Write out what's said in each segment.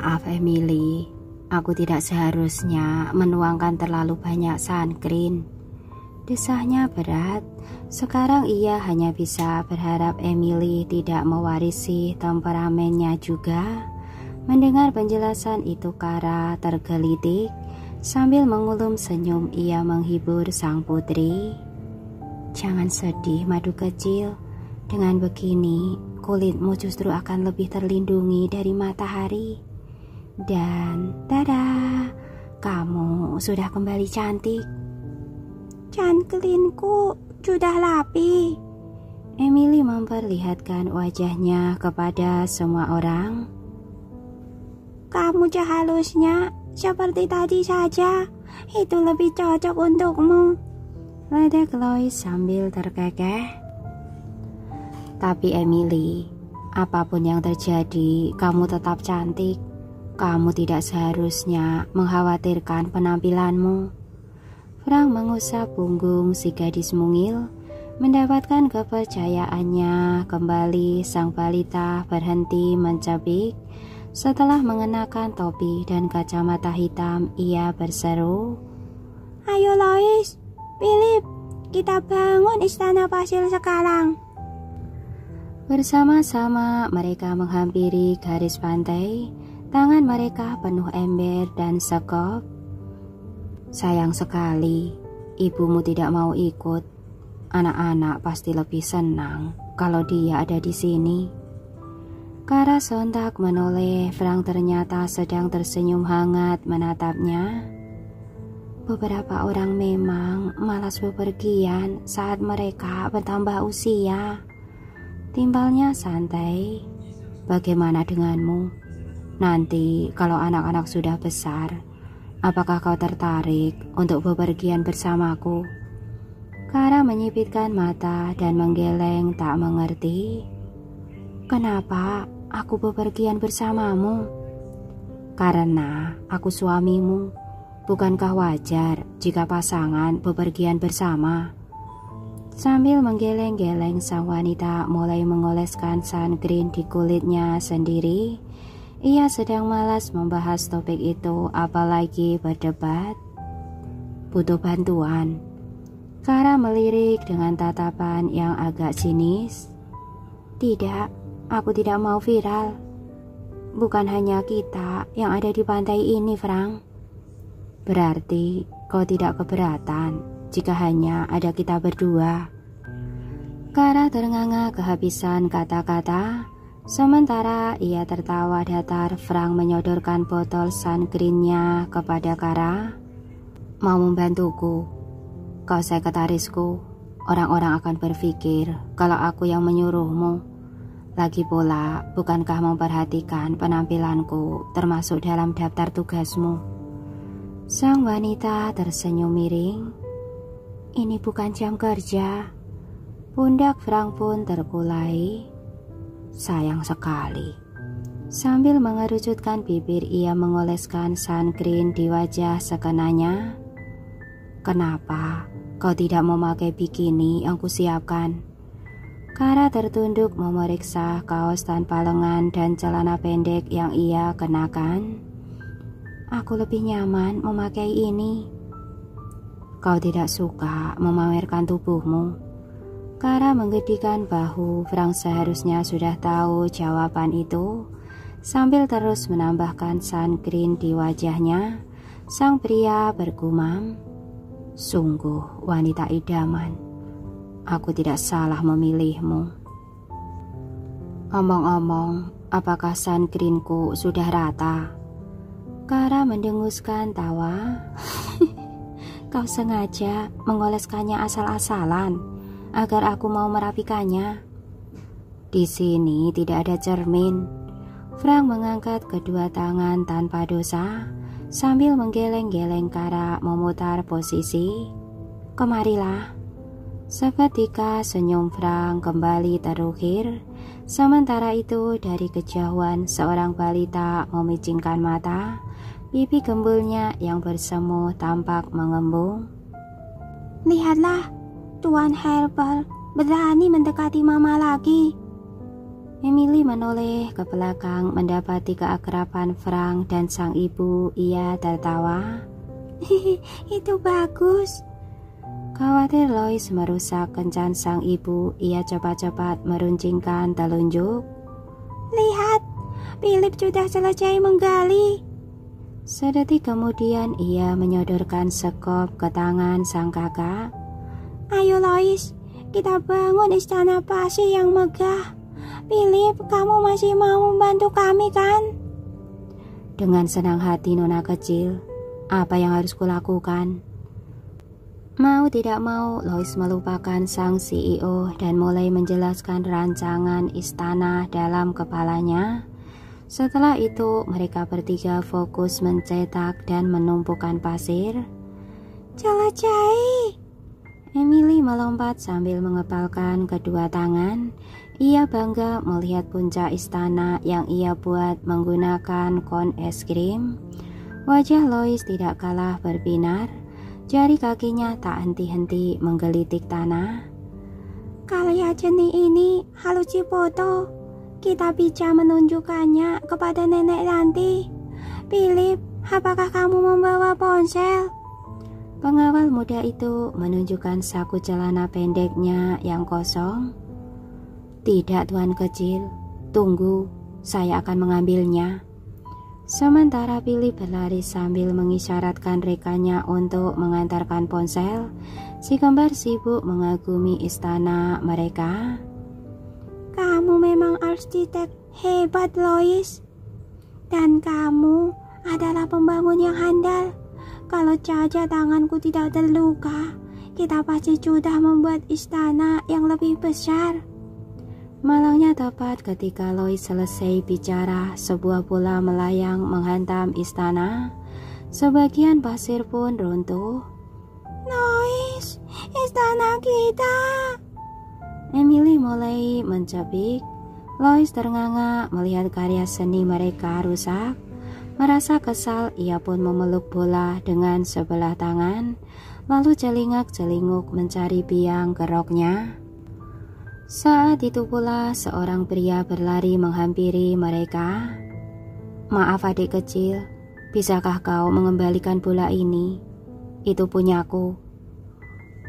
Maaf Emily, aku tidak seharusnya menuangkan terlalu banyak sunscreen. Desahnya berat. Sekarang ia hanya bisa berharap Emily tidak mewarisi temperamennya juga. Mendengar penjelasan itu, Kara tergelitik. Sambil mengulum senyum, ia menghibur sang putri. Jangan sedih, madu kecil. Dengan begini, kulitmu justru akan lebih terlindungi dari matahari. Dan tada, kamu sudah kembali cantik. Sunscreenku sudah rapi. Emily memperlihatkan wajahnya kepada semua orang. Kamu seharusnya seperti tadi saja. Itu lebih cocok untukmu, ledek Lois sambil terkekeh. Tapi Emily, apapun yang terjadi, kamu tetap cantik. Kamu tidak seharusnya mengkhawatirkan penampilanmu. Frank mengusap punggung si gadis mungil. Mendapatkan kepercayaannya kembali, sang balita berhenti mencebik. Setelah mengenakan topi dan kacamata hitam, ia berseru, "Ayo Lois, Philip, kita bangun istana pasir sekarang." Bersama-sama mereka menghampiri garis pantai. Tangan mereka penuh ember dan sekop. Sayang sekali, ibumu tidak mau ikut. Anak-anak pasti lebih senang kalau dia ada di sini. Kara sontak menoleh. Frank ternyata sedang tersenyum hangat menatapnya. Beberapa orang memang malas bepergian saat mereka bertambah usia. Timbalnya santai. Bagaimana denganmu? Nanti kalau anak-anak sudah besar, apakah kau tertarik untuk bepergian bersamaku? Kara menyipitkan mata dan menggeleng tak mengerti. Kenapa aku bepergian bersamamu? Karena aku suamimu. Bukankah wajar jika pasangan bepergian bersama? Sambil menggeleng-geleng, sang wanita mulai mengoleskan sunscreen di kulitnya sendiri. Ia sedang malas membahas topik itu, apalagi berdebat. Butuh bantuan. Kara melirik dengan tatapan yang agak sinis. Tidak, aku tidak mau viral. Bukan hanya kita yang ada di pantai ini, Frank. Berarti kau tidak keberatan jika hanya ada kita berdua. Kara ternganga kehabisan kata-kata. Sementara ia tertawa datar, Frank menyodorkan botol sunscreen-nya kepada Kara. Mau membantuku? Kau sekretarisku. Orang-orang akan berpikir kalau aku yang menyuruhmu. Lagi pula, bukankah memperhatikan penampilanku termasuk dalam daftar tugasmu? Sang wanita tersenyum miring. Ini bukan jam kerja. Pundak Frank pun terkulai. Sayang sekali. Sambil mengerucutkan bibir, ia mengoleskan sunscreen di wajah sekenanya. Kenapa kau tidak memakai bikini yang kusiapkan? Kara tertunduk memeriksa kaos tanpa lengan dan celana pendek yang ia kenakan. Aku lebih nyaman memakai ini. Kau tidak suka memamerkan tubuhmu? Kara menggedikan bahu. Frank seharusnya sudah tahu jawaban itu. Sambil terus menambahkan sunscreen di wajahnya, sang pria bergumam, sungguh wanita idaman. Aku tidak salah memilihmu. Omong-omong, apakah sunscreenku sudah rata? Kara mendenguskan tawa. Kau sengaja mengoleskannya asal-asalan agar aku mau merapikannya. Di sini tidak ada cermin. Frank mengangkat kedua tangan tanpa dosa sambil menggeleng-geleng. Kara memutar posisi. Kemarilah. Seketika senyum Frank kembali terukir. Sementara itu dari kejauhan seorang balita memicingkan mata. Pipi gembulnya yang bersemu tampak mengembung. Lihatlah, Tuan Herbal berani mendekati Mama lagi. Emily menoleh ke belakang mendapati keakraban Frank dan sang ibu. Ia tertawa. Itu bagus. Khawatir Lois merusak kencan sang ibu, ia cepat-cepat meruncingkan telunjuk. Lihat, Philip sudah selesai menggali. Sedetik kemudian ia menyodorkan sekop ke tangan sang kakak. Ayo Lois, kita bangun istana pasir yang megah. Philip, kamu masih mau membantu kami kan? Dengan senang hati nona kecil. Apa yang harus kulakukan? Mau tidak mau, Lois melupakan sang CEO dan mulai menjelaskan rancangan istana dalam kepalanya. Setelah itu, mereka bertiga fokus mencetak dan menumpukan pasir. Jelajai! Emily melompat sambil mengepalkan kedua tangan. Ia bangga melihat puncak istana yang ia buat menggunakan kon es krim. Wajah Lois tidak kalah berbinar. Jari kakinya tak henti-henti menggelitik tanah. Karya seni ini harus dipoto. Kita bisa menunjukkannya kepada nenek nanti. Philip, apakah kamu membawa ponsel? Pengawal muda itu menunjukkan saku celana pendeknya yang kosong. Tidak, tuan kecil. Tunggu, saya akan mengambilnya. Sementara Philip berlari sambil mengisyaratkan rekannya untuk mengantarkan ponsel, si kembar sibuk mengagumi istana mereka. Kamu memang arsitek hebat, Lois. Dan kamu adalah pembangun yang handal. Kalau saja tanganku tidak terluka, kita pasti sudah membuat istana yang lebih besar. Malangnya tepat ketika Lois selesai bicara, sebuah bola melayang menghantam istana. Sebagian pasir pun runtuh. Lois, istana kita! Emily mulai mencebik. Lois ternganga melihat karya seni mereka rusak. Merasa kesal, ia pun memeluk bola dengan sebelah tangan, lalu celingak-celinguk mencari biang keroknya. Saat itu pula seorang pria berlari menghampiri mereka. Maaf adik kecil, bisakah kau mengembalikan bola ini? Itu punyaku.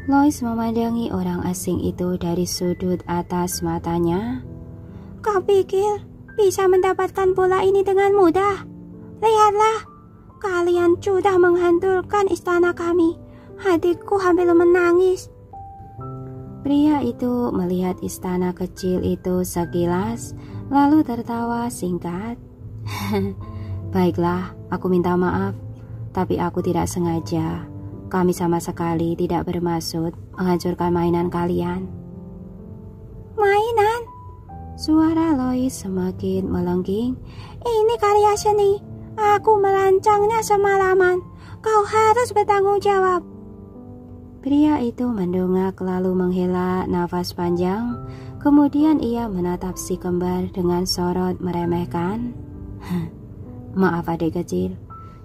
Lois memandangi orang asing itu dari sudut atas matanya. Kau pikir bisa mendapatkan bola ini dengan mudah? Lihatlah, kalian sudah menghancurkan istana kami. Hatiku hampir menangis. Pria itu melihat istana kecil itu sekilas, lalu tertawa singkat. Baiklah, aku minta maaf, tapi aku tidak sengaja. Kami sama sekali tidak bermaksud menghancurkan mainan kalian. Mainan? Suara Lois semakin melengking. Ini karya seni. Aku merancangnya semalaman. Kau harus bertanggung jawab. Pria itu mendongak lalu menghela nafas panjang. Kemudian ia menatap si kembar dengan sorot meremehkan. Maaf adik kecil,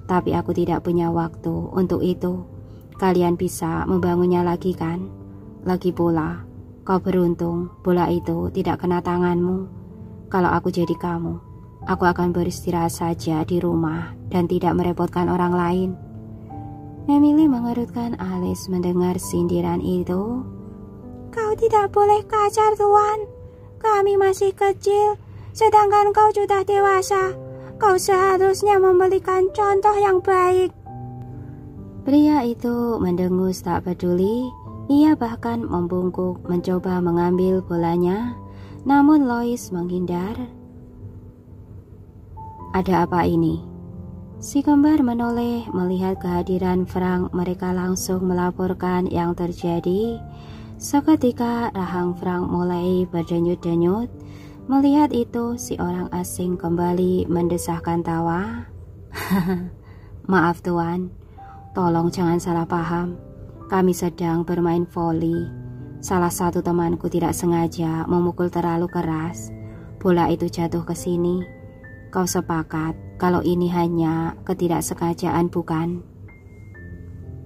tapi aku tidak punya waktu untuk itu. Kalian bisa membangunnya lagi kan? Lagi pula, kau beruntung bola itu tidak kena tanganmu. Kalau aku jadi kamu, aku akan beristirahat saja di rumah dan tidak merepotkan orang lain. Emily mengerutkan alis mendengar sindiran itu. Kau tidak boleh kasar, tuan. Kami masih kecil, sedangkan kau sudah dewasa. Kau seharusnya memberikan contoh yang baik. Pria itu mendengus tak peduli. Ia bahkan membungkuk mencoba mengambil bolanya. Namun Lois menghindar. Ada apa ini? Si kembar menoleh melihat kehadiran Frank. Mereka langsung melaporkan yang terjadi. Seketika rahang Frank mulai berdenyut-denyut. Melihat itu, si orang asing kembali mendesahkan tawa. Maaf tuan, tolong jangan salah paham. Kami sedang bermain voli. Salah satu temanku tidak sengaja memukul terlalu keras. Bola itu jatuh ke sini. Kau sepakat kalau ini hanya ketidaksengajaan, bukan?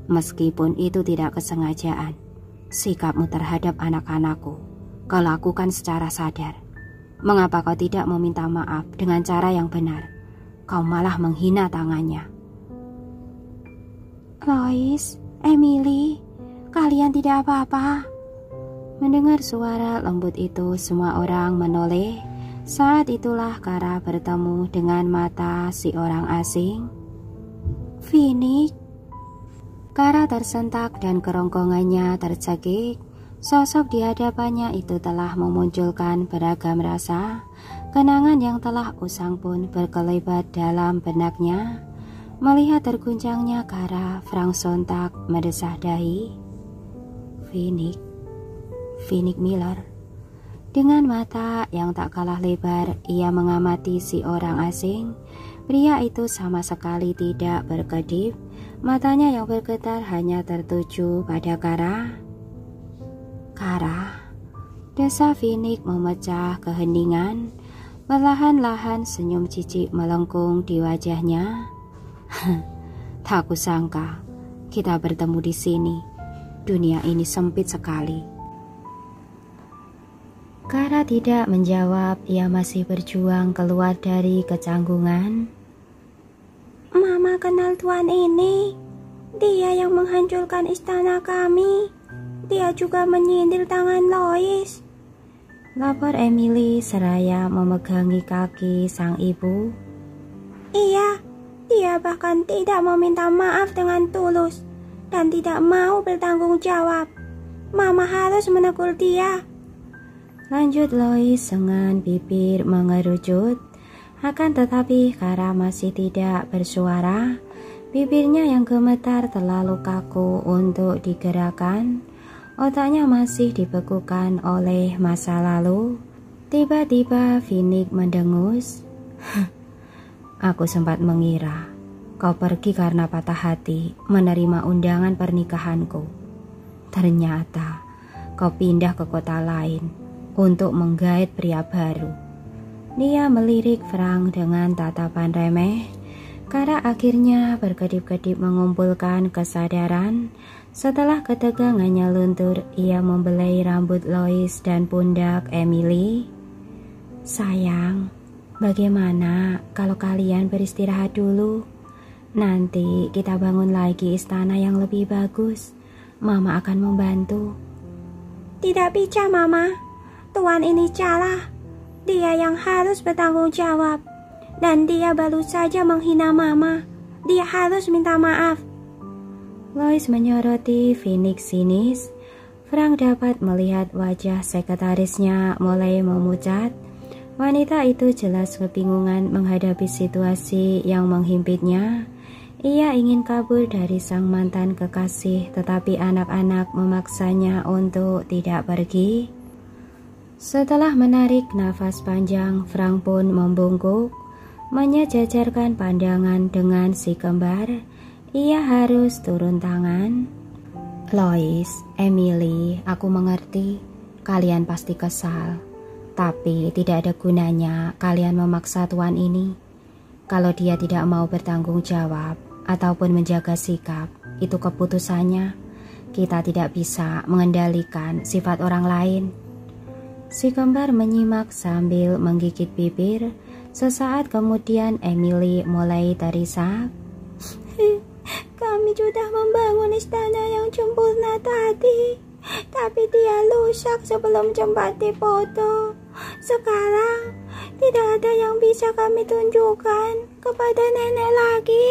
Meskipun itu tidak kesengajaan, sikapmu terhadap anak-anakku kau lakukan secara sadar. Mengapa kau tidak meminta maaf dengan cara yang benar? Kau malah menghina tangannya. Lois, Emily, kalian tidak apa-apa. Mendengar suara lembut itu, semua orang menoleh. Saat itulah Kara bertemu dengan mata si orang asing. Phoenix. Kara tersentak dan kerongkongannya tercekik. Sosok di hadapannya itu telah memunculkan beragam rasa. Kenangan yang telah usang pun berkelebat dalam benaknya. Melihat terguncangnya Kara, Frank sontak mendesah dahi. Phoenix Miller. Dengan mata yang tak kalah lebar, ia mengamati si orang asing. Pria itu sama sekali tidak berkedip. Matanya yang bergetar hanya tertuju pada Kara. Kara, desa Phoenix memecah keheningan. Perlahan-lahan senyum jijik melengkung di wajahnya. Tak kusangka kita bertemu di sini. Dunia ini sempit sekali. Kara tidak menjawab. Ia masih berjuang keluar dari kecanggungan. Mama kenal tuan ini. Dia yang menghancurkan istana kami. Dia juga menyindir tangan Lois. Lapor Emily seraya memegangi kaki sang ibu. Iya, dia bahkan tidak meminta maaf dengan tulus dan tidak mau bertanggung jawab. Mama harus menegur dia. Lanjut Lois dengan bibir mengerucut. Akan tetapi Kara masih tidak bersuara. Bibirnya yang gemetar terlalu kaku untuk digerakkan. Otaknya masih dibekukan oleh masa lalu. Tiba-tiba Phoenix mendengus. Aku sempat mengira kau pergi karena patah hati menerima undangan pernikahanku. Ternyata kau pindah ke kota lain untuk menggait pria baru. Dia melirik Frank dengan tatapan remeh. Kara akhirnya berkedip-kedip mengumpulkan kesadaran. Setelah ketegangannya luntur, ia membelai rambut Lois dan pundak Emily. Sayang, bagaimana kalau kalian beristirahat dulu? Nanti kita bangun lagi istana yang lebih bagus. Mama akan membantu. Tidak bisa, Mama. Tuan ini salah. Dia yang harus bertanggung jawab. Dan dia baru saja menghina Mama. Dia harus minta maaf. Lois menyoroti Phoenix sinis. Frank dapat melihat wajah sekretarisnya mulai memucat. Wanita itu jelas kebingungan menghadapi situasi yang menghimpitnya. Ia ingin kabur dari sang mantan kekasih, tetapi anak-anak memaksanya untuk tidak pergi. Setelah menarik nafas panjang, Frank pun membungkuk, menyejajarkan pandangan dengan si kembar. Ia harus turun tangan. Lois, Emily, aku mengerti. Kalian pasti kesal. Tapi tidak ada gunanya kalian memaksa tuan ini. Kalau dia tidak mau bertanggung jawab ataupun menjaga sikap, itu keputusannya. Kita tidak bisa mengendalikan sifat orang lain. Si kembar menyimak sambil menggigit bibir. Sesaat kemudian Emily mulai terisak. Kami sudah membangun istana yang sempurna tadi, tapi dia rusak sebelum sempat dipoto. Sekarang tidak ada yang bisa kami tunjukkan kepada nenek lagi.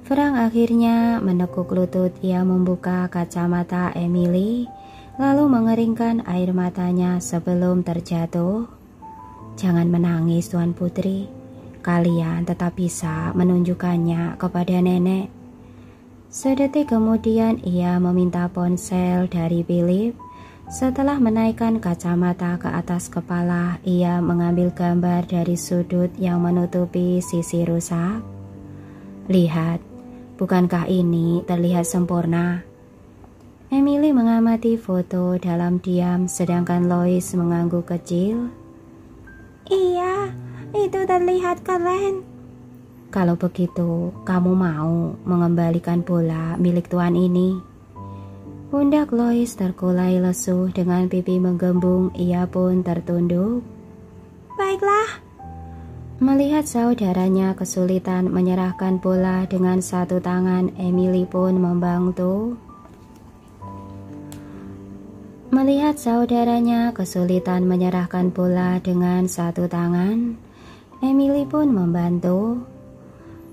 Frank akhirnya menekuk lutut. Ia membuka kacamata Emily, lalu mengeringkan air matanya sebelum terjatuh. Jangan menangis, Tuan Putri. Kalian tetap bisa menunjukkannya kepada nenek. Sedetik kemudian ia meminta ponsel dari Philip. Setelah menaikkan kacamata ke atas kepala, ia mengambil gambar dari sudut yang menutupi sisi rusak. Lihat, bukankah ini terlihat sempurna? Emily mengamati foto dalam diam sedangkan Lois mengangguk kecil. Iya, itu terlihat keren. Kalau begitu, kamu mau mengembalikan bola milik tuan ini? Pundak Lois terkulai lesu dengan pipi menggembung, ia pun tertunduk. Baiklah. Melihat saudaranya kesulitan menyerahkan bola dengan satu tangan, Emily pun membantu. Melihat saudaranya kesulitan menyerahkan bola dengan satu tangan, Emily pun membantu.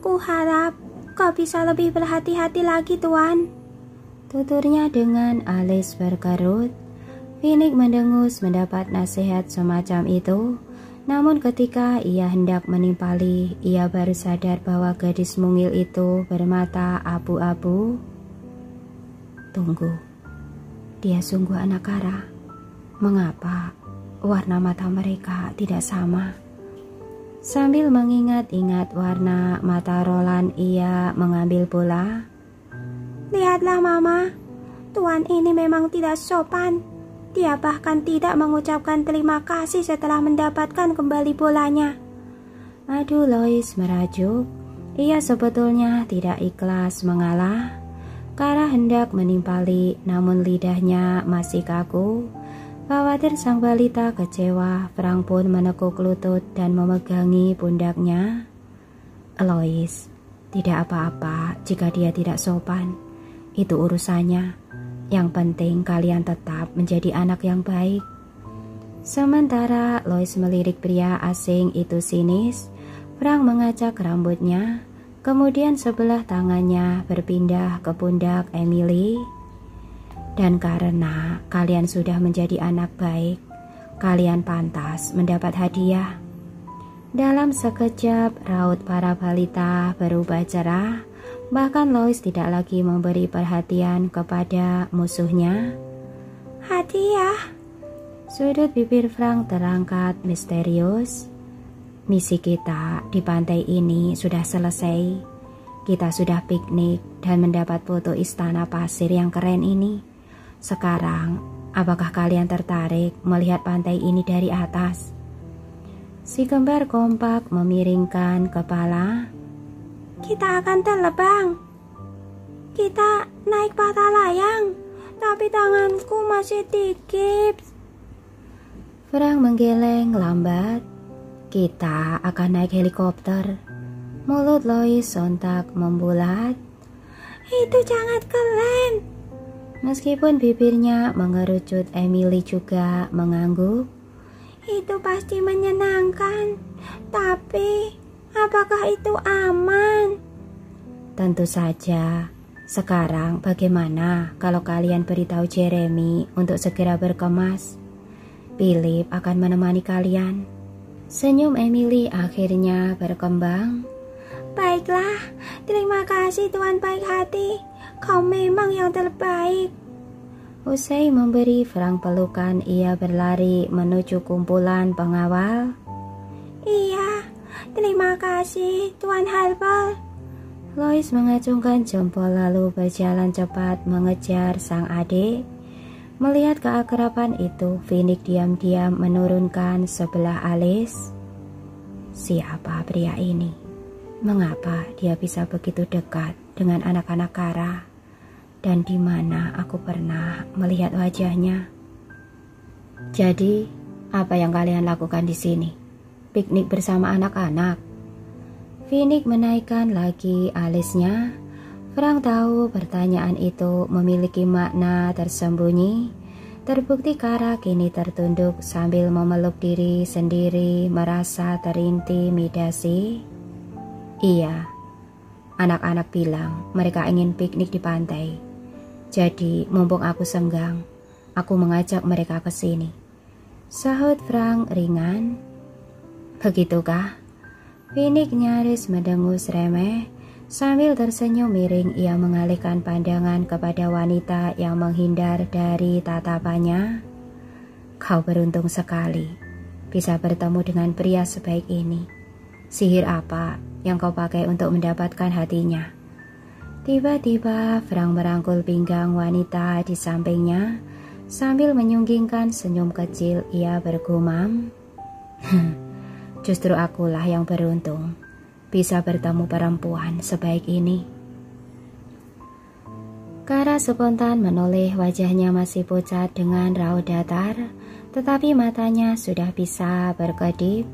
Kuharap kau bisa lebih berhati-hati lagi, Tuan, tuturnya dengan alis berkerut. Phoenix mendengus mendapat nasihat semacam itu. Namun ketika ia hendak menimpali, ia baru sadar bahwa gadis mungil itu bermata abu-abu. Tunggu, dia sungguh anak kara. Mengapa warna mata mereka tidak sama? Sambil mengingat-ingat warna mata Roland, ia mengambil bola. Lihatlah, Mama. Tuan ini memang tidak sopan. Dia bahkan tidak mengucapkan terima kasih setelah mendapatkan kembali bolanya. Aduh, Lois merajuk. Ia sebetulnya tidak ikhlas mengalah. Kara hendak menimpali, namun lidahnya masih kaku. Khawatir sang balita kecewa, Frank pun menekuk lutut dan memegangi pundaknya. Lois, tidak apa-apa jika dia tidak sopan. Itu urusannya. Yang penting kalian tetap menjadi anak yang baik. Sementara Lois melirik pria asing itu sinis, Frank mengacak rambutnya, kemudian sebelah tangannya berpindah ke pundak Emily. Dan karena kalian sudah menjadi anak baik, kalian pantas mendapat hadiah. Dalam sekejap, raut para balita berubah cerah. Bahkan Lois tidak lagi memberi perhatian kepada musuhnya. Hadiah. Sudut bibir Frank terangkat misterius. Misi kita di pantai ini sudah selesai. Kita sudah piknik dan mendapat foto istana pasir yang keren ini. Sekarang, apakah kalian tertarik melihat pantai ini dari atas? Si kembar kompak memiringkan kepala. Kita akan terbang. Kita naik patah layang, tapi tanganku masih digips. Frank menggeleng lambat. Kita akan naik helikopter. Mulut Lois sontak membulat. Itu sangat keren. Meskipun bibirnya mengerucut, Emily juga mengangguk. Itu pasti menyenangkan, tapi apakah itu aman? Tentu saja. Sekarang bagaimana kalau kalian beritahu Jeremy untuk segera berkemas? Philip akan menemani kalian. Senyum Emily akhirnya berkembang. Baiklah, terima kasih Tuan baik hati. Kau memang yang terbaik. Usai memberi Frank pelukan, ia berlari menuju kumpulan pengawal. Iya, terima kasih Tuan Harper. Lois mengacungkan jempol lalu berjalan cepat mengejar sang adik. Melihat keakraban itu, Phoenix diam-diam menurunkan sebelah alis. Siapa pria ini? Mengapa dia bisa begitu dekat dengan anak-anak kara? Dan di mana aku pernah melihat wajahnya? Jadi, apa yang kalian lakukan di sini? Piknik bersama anak-anak? Phoenix menaikkan lagi alisnya. Frank tahu pertanyaan itu memiliki makna tersembunyi. Terbukti Kara kini tertunduk sambil memeluk diri sendiri, merasa terintimidasi. Iya, anak-anak bilang mereka ingin piknik di pantai. Jadi mumpung aku senggang, aku mengajak mereka ke sini. Sahut Frank ringan. Begitukah? Phoenix nyaris mendengus remeh. Sambil tersenyum miring, ia mengalihkan pandangan kepada wanita yang menghindar dari tatapannya. Kau beruntung sekali bisa bertemu dengan pria sebaik ini. Sihir apa yang kau pakai untuk mendapatkan hatinya? Tiba-tiba Frank merangkul pinggang wanita di sampingnya. Sambil menyunggingkan senyum kecil, ia bergumam. Justru akulah yang beruntung bisa bertemu perempuan sebaik ini. Kara spontan menoleh, wajahnya masih pucat dengan raut datar, tetapi matanya sudah bisa berkedip.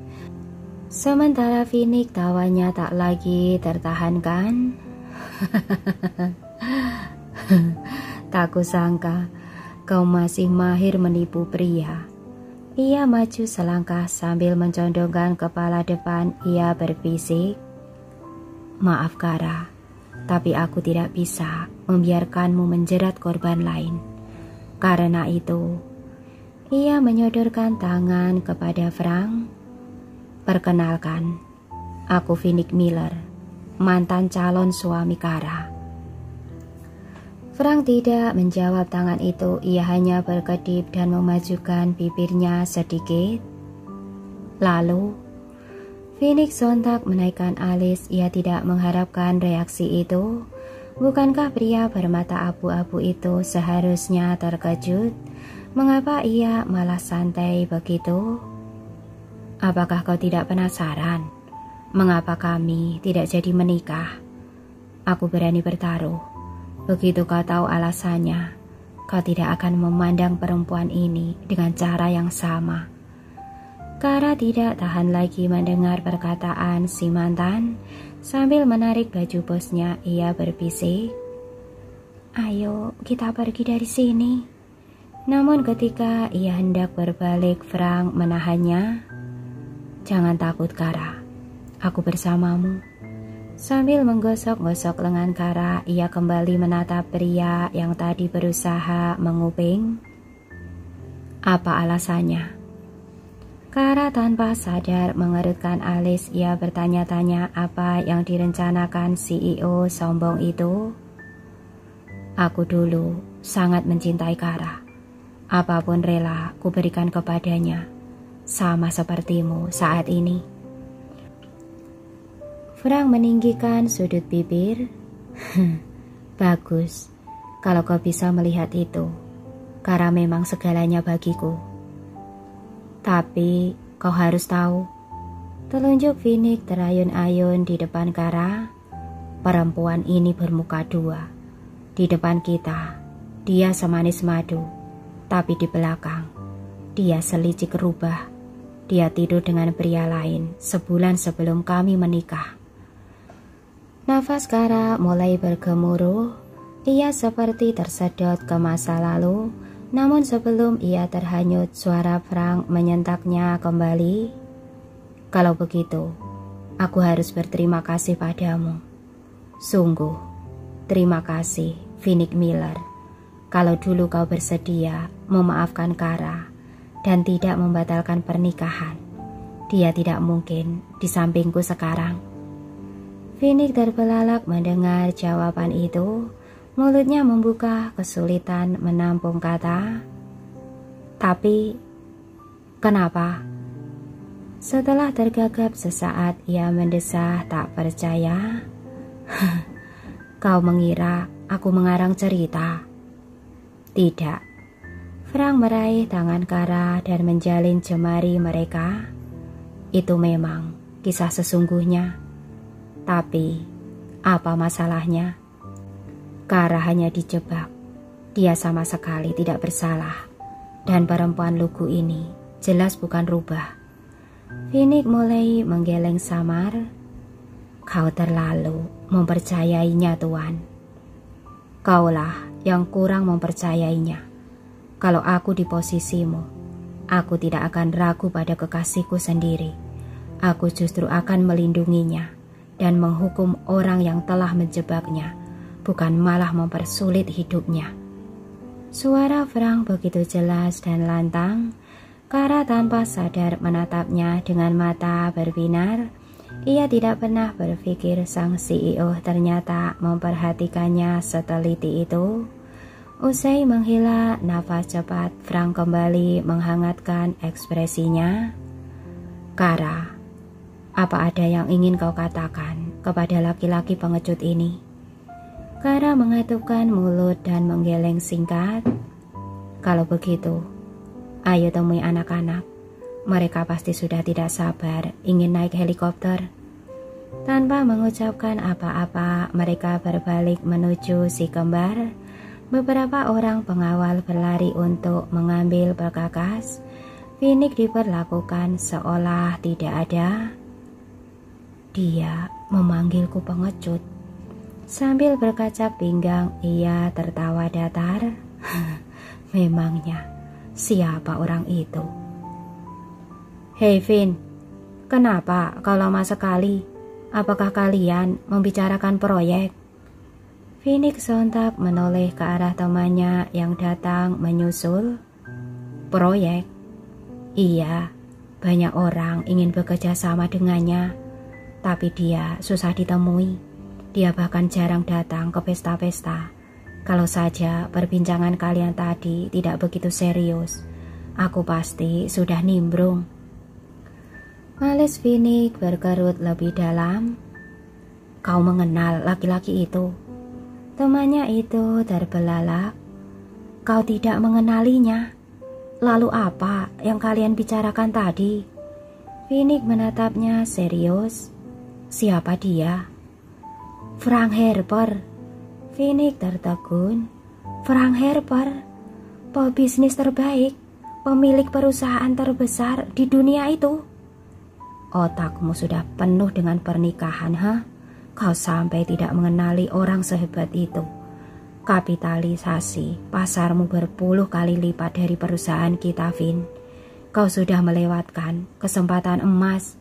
Sementara Phoenix tawanya tak lagi tertahankan. Tak kusangka kau masih mahir menipu pria. Ia maju selangkah sambil mencondongkan kepala depan. Ia berbisik, "Maaf Kara, tapi aku tidak bisa membiarkanmu menjerat korban lain. Karena itu," ia menyodorkan tangan kepada Frank. "Perkenalkan, aku Phoenix Miller, mantan calon suami Kara." Frank tidak menjawab tangan itu, ia hanya berkedip dan memajukan bibirnya sedikit. Lalu, Phoenix sontak menaikkan alis, ia tidak mengharapkan reaksi itu. Bukankah pria bermata abu-abu itu seharusnya terkejut? Mengapa ia malah santai begitu? "Apakah kau tidak penasaran? Mengapa kami tidak jadi menikah? Aku berani bertaruh. Begitu kau tahu alasannya, kau tidak akan memandang perempuan ini dengan cara yang sama." Kara tidak tahan lagi mendengar perkataan si mantan. Sambil menarik baju bosnya, ia berbisik, "Ayo kita pergi dari sini." Namun ketika ia hendak berbalik, Frank menahannya. "Jangan takut Kara, aku bersamamu." Sambil menggosok-gosok lengan Kara, ia kembali menatap pria yang tadi berusaha menguping. "Apa alasannya?" Kara tanpa sadar mengerutkan alis. Ia bertanya-tanya apa yang direncanakan CEO sombong itu. "Aku dulu sangat mencintai Kara. Apapun rela kuberikan kepadanya, sama sepertimu saat ini." Frank meninggikan sudut bibir. "Bagus, kalau kau bisa melihat itu. Kara memang segalanya bagiku. Tapi kau harus tahu," telunjuk Phoenix terayun-ayun di depan Kara, "perempuan ini bermuka dua. Di depan kita, dia semanis madu. Tapi di belakang, dia selicik rubah. Dia tidur dengan pria lain sebulan sebelum kami menikah." Nafas Kara mulai bergemuruh. Ia seperti tersedot ke masa lalu. Namun sebelum ia terhanyut, suara Frank menyentaknya kembali. "Kalau begitu, aku harus berterima kasih padamu. Sungguh, terima kasih Phoenix Miller. Kalau dulu kau bersedia memaafkan Kara dan tidak membatalkan pernikahan, dia tidak mungkin di sampingku sekarang." Phoenix terbelalak mendengar jawaban itu. Mulutnya membuka, kesulitan menampung kata. "Tapi, kenapa?" Setelah tergagap sesaat, ia mendesah tak percaya. "Kau mengira aku mengarang cerita?" "Tidak." Frank meraih tangan Kara dan menjalin jemari mereka. "Itu memang kisah sesungguhnya. Tapi, apa masalahnya? Kara hanya dijebak. Dia sama sekali tidak bersalah. Dan perempuan lugu ini jelas bukan rubah." Phoenix mulai menggeleng samar. "Kau terlalu mempercayainya, Tuan. Kaulah yang kurang mempercayainya. Kalau aku di posisimu, aku tidak akan ragu pada kekasihku sendiri. Aku justru akan melindunginya dan menghukum orang yang telah menjebaknya, bukan malah mempersulit hidupnya." Suara Frank begitu jelas dan lantang. Kara tanpa sadar menatapnya dengan mata berbinar. Ia tidak pernah berpikir sang CEO ternyata memperhatikannya seteliti itu. Usai menghela nafas cepat, Frank kembali menghangatkan ekspresinya. "Kara, apa ada yang ingin kau katakan kepada laki-laki pengecut ini?" Kara mengatupkan mulut dan menggeleng singkat. "Kalau begitu, ayo temui anak-anak. Mereka pasti sudah tidak sabar ingin naik helikopter." Tanpa mengucapkan apa-apa, mereka berbalik menuju si kembar. Beberapa orang pengawal berlari untuk mengambil perkakas. Phoenix diperlakukan seolah tidak ada. Dia memanggilku pengecut. Sambil berkaca pinggang, ia tertawa datar. Memangnya, siapa orang itu? Hei Vin, kenapa kau lama sekali? Apakah kalian membicarakan proyek? Phoenix sontak menoleh ke arah temannya yang datang menyusul. Proyek? Iya, banyak orang ingin bekerja sama dengannya, tapi dia susah ditemui. Dia bahkan jarang datang ke pesta-pesta. Kalau saja perbincangan kalian tadi tidak begitu serius, aku pasti sudah nimbrung. Alis Phoenix berkerut lebih dalam. Kau mengenal laki-laki itu? Temannya itu terbelalak. Kau tidak mengenalinya. Lalu apa yang kalian bicarakan tadi? Phoenix menatapnya serius. Siapa dia? Frank Harper. Phoenix tertegun. Frank Harper, pebisnis terbaik, pemilik perusahaan terbesar di dunia itu. Otakmu sudah penuh dengan pernikahan, ha? Kau sampai tidak mengenali orang sehebat itu. Kapitalisasi pasarmu berpuluh kali lipat dari perusahaan kita, Vin. Kau sudah melewatkan kesempatan emas.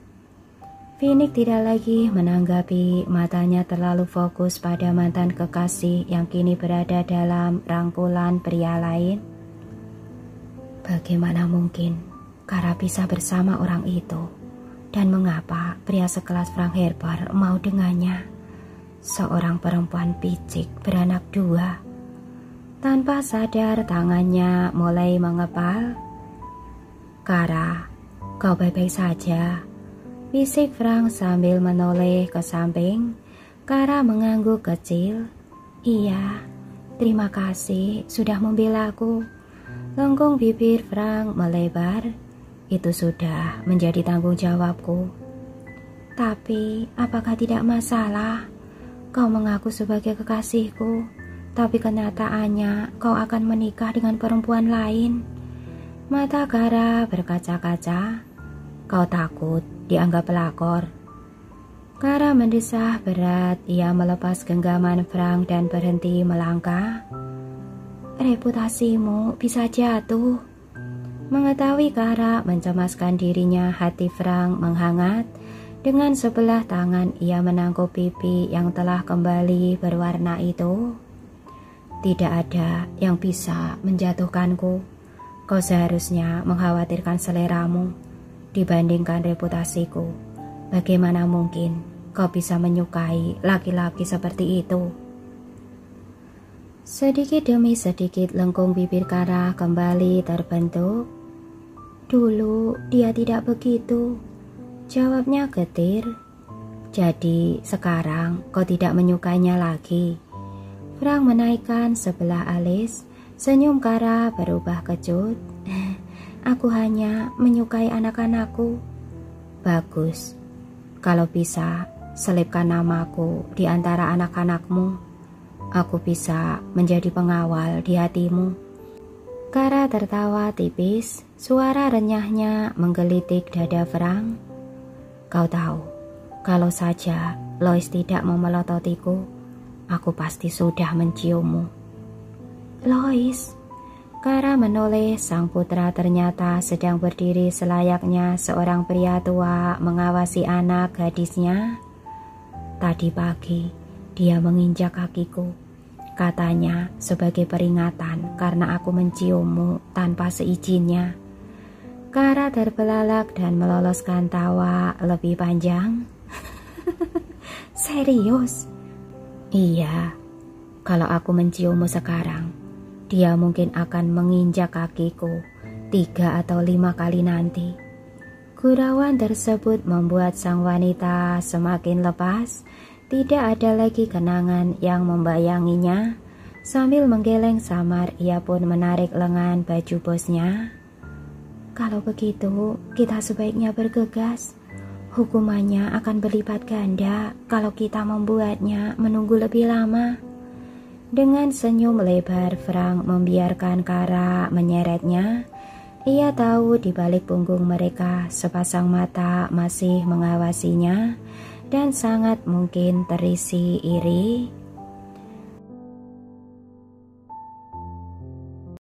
Phoenix tidak lagi menanggapi, matanya terlalu fokus pada mantan kekasih yang kini berada dalam rangkulan pria lain. Bagaimana mungkin Kara bisa bersama orang itu? Dan mengapa pria sekelas Frank Harper mau dengannya? Seorang perempuan picik beranak dua. Tanpa sadar tangannya mulai mengepal. Kara, kau baik-baik saja? Bisik Frank sambil menoleh ke samping. Kara mengangguk kecil. Iya, terima kasih sudah membelaku. Lengkung bibir Frank melebar. Itu sudah menjadi tanggung jawabku. Tapi apakah tidak masalah? Kau mengaku sebagai kekasihku, tapi kenyataannya kau akan menikah dengan perempuan lain. Mata Kara berkaca-kaca. Kau takut dianggap pelakor? Kara mendesah berat. Ia melepas genggaman Frank dan berhenti melangkah. Reputasimu bisa jatuh. Mengetahui Kara mencemaskan dirinya, hati Frank menghangat. Dengan sebelah tangan ia menangkup pipi yang telah kembali berwarna itu. Tidak ada yang bisa menjatuhkanku. Kau seharusnya mengkhawatirkan seleramu dibandingkan reputasiku. Bagaimana mungkin kau bisa menyukai laki-laki seperti itu? Sedikit demi sedikit lengkung bibir Kara kembali terbentuk. Dulu dia tidak begitu, jawabnya getir. Jadi sekarang kau tidak menyukainya lagi? Frank menaikkan sebelah alis. Senyum Kara berubah kecut. Aku hanya menyukai anak-anakku. Bagus. Kalau bisa, selipkan namaku di antara anak-anakmu. Aku bisa menjadi pengawal di hatimu. Kara tertawa tipis, suara renyahnya menggelitik dada Frank. Kau tahu, kalau saja Lois tidak memelototiku, aku pasti sudah menciummu. Lois? Kara menoleh. Sang putra ternyata sedang berdiri selayaknya seorang pria tua mengawasi anak gadisnya. Tadi pagi dia menginjak kakiku. Katanya sebagai peringatan karena aku menciummu tanpa seizinnya. Kara terbelalak dan meloloskan tawa lebih panjang. Serius? Iya, kalau aku menciummu sekarang, dia mungkin akan menginjak kakiku 3 atau 5 kali nanti. Gurauan tersebut membuat sang wanita semakin lepas. Tidak ada lagi kenangan yang membayanginya. Sambil menggeleng samar, ia pun menarik lengan baju bosnya. Kalau begitu, kita sebaiknya bergegas. Hukumannya akan berlipat ganda kalau kita membuatnya menunggu lebih lama. Dengan senyum lebar, Frank membiarkan Kara menyeretnya. Ia tahu di balik punggung mereka sepasang mata masih mengawasinya dan sangat mungkin terisi iri